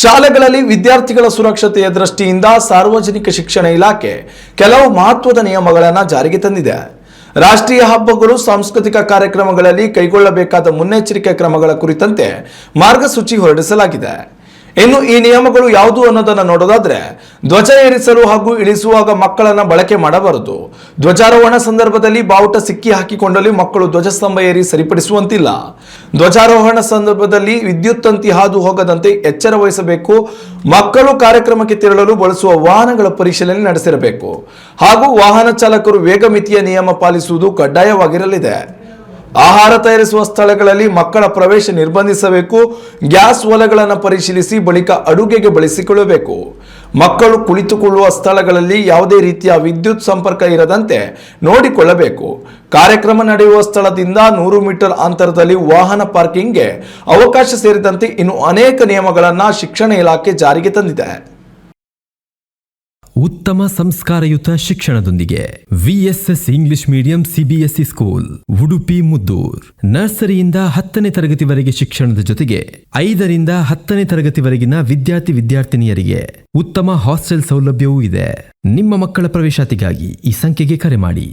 ಶಾಲೆಗಳಲ್ಲಿ ವಿದ್ಯಾರ್ಥಿಗಳ ಸುರಕ್ಷತೆಯ ದೃಷ್ಟಿಯಿಂದ ಸಾರ್ವಜನಿಕ ಶಿಕ್ಷಣ ಇಲಾಖೆ ಕೆಲವು ಮಹತ್ವದ ನಿಯಮಗಳನ್ನು ಜಾರಿಗೆ ತಂದಿದೆ. ರಾಷ್ಟ್ರೀಯ ಹಬ್ಬಗಳು, ಸಾಂಸ್ಕೃತಿಕ ಕಾರ್ಯಕ್ರಮಗಳಲ್ಲಿ ಕೈಗೊಳ್ಳಬೇಕಾದ ಮುನ್ನೆಚ್ಚರಿಕೆ ಕ್ರಮಗಳ ಕುರಿತಂತೆ ಮಾರ್ಗಸೂಚಿ ಹೊರಡಿಸಲಾಗಿದೆ. ಇನ್ನು ಈ ನಿಯಮಗಳು ಯಾವುದು ಅನ್ನೋದನ್ನು ನೋಡೋದಾದ್ರೆ, ಧ್ವಜ ಏರಿಸಲು ಹಾಗೂ ಇಳಿಸುವಾಗ ಮಕ್ಕಳನ್ನ ಬಳಕೆ ಮಾಡಬಾರದು. ಧ್ವಜಾರೋಹಣ ಸಂದರ್ಭದಲ್ಲಿ ಬಾವುಟ ಸಿಕ್ಕಿ ಹಾಕಿಕೊಂಡಲ್ಲಿ ಮಕ್ಕಳು ಧ್ವಜಸ್ತಂಭ ಏರಿ ಸರಿಪಡಿಸುವಂತಿಲ್ಲ. ಧ್ವಜಾರೋಹಣ ಸಂದರ್ಭದಲ್ಲಿ ವಿದ್ಯುತ್ ತಂತಿ ಹಾದು ಹೋಗದಂತೆ ಎಚ್ಚರ ವಹಿಸಬೇಕು. ಮಕ್ಕಳು ಕಾರ್ಯಕ್ರಮಕ್ಕೆ ತೆರಳಲು ಬಳಸುವ ವಾಹನಗಳ ಪರಿಶೀಲನೆ ನಡೆಸಿರಬೇಕು ಹಾಗೂ ವಾಹನ ಚಾಲಕರು ವೇಗ ಮಿತಿಯ ನಿಯಮ ಪಾಲಿಸುವುದು ಕಡ್ಡಾಯವಾಗಿರಲಿದೆ. ಆಹಾರ ತಯಾರಿಸುವ ಸ್ಥಳಗಳಲ್ಲಿ ಮಕ್ಕಳ ಪ್ರವೇಶ ನಿರ್ಬಂಧಿಸಬೇಕು. ಗ್ಯಾಸ್ ಒಲೆಗಳನ್ನು ಪರಿಶೀಲಿಸಿ ಬಳಿಕ ಅಡುಗೆಗೆ ಬಳಸಿಕೊಳ್ಳಬೇಕು. ಮಕ್ಕಳು ಕುಳಿತುಕೊಳ್ಳುವ ಸ್ಥಳಗಳಲ್ಲಿ ಯಾವುದೇ ರೀತಿಯ ವಿದ್ಯುತ್ ಸಂಪರ್ಕ ಇರದಂತೆ ನೋಡಿಕೊಳ್ಳಬೇಕು. ಕಾರ್ಯಕ್ರಮ ನಡೆಯುವ ಸ್ಥಳದಿಂದ 100 ಮೀಟರ್ ಅಂತರದಲ್ಲಿ ವಾಹನ ಪಾರ್ಕಿಂಗ್ಗೆ ಅವಕಾಶ ಸೇರಿದಂತೆ ಇನ್ನು ಅನೇಕ ನಿಯಮಗಳನ್ನು ಶಿಕ್ಷಣ ಇಲಾಖೆ ಜಾರಿಗೆ ತಂದಿದೆ. ಉತ್ತಮ ಸಂಸ್ಕಾರಯುತ ಶಿಕ್ಷಣದೊಂದಿಗೆ VSS English medium CBSE school Udupi Muddur. ನರ್ಸರಿಯಿಂದ 10ನೇ ತರಗತಿವರೆಗೆ ಶಿಕ್ಷಣದ ಜೊತೆಗೆ 5ರಿಂದ 10ನೇ ತರಗತಿವರೆಗಿನ ವಿದ್ಯಾರ್ಥಿನಿಯರಿಗೆ ಉತ್ತಮ ಹಾಸ್ಟೆಲ್ ಸೌಲಭ್ಯವೂ ಇದೆ. ನಿಮ್ಮ ಮಕ್ಕಳ ಪ್ರವೇಶಾತಿಗಾಗಿ ಈ ಸಂಖ್ಯೆಗೆ ಕರೆ ಮಾಡಿ.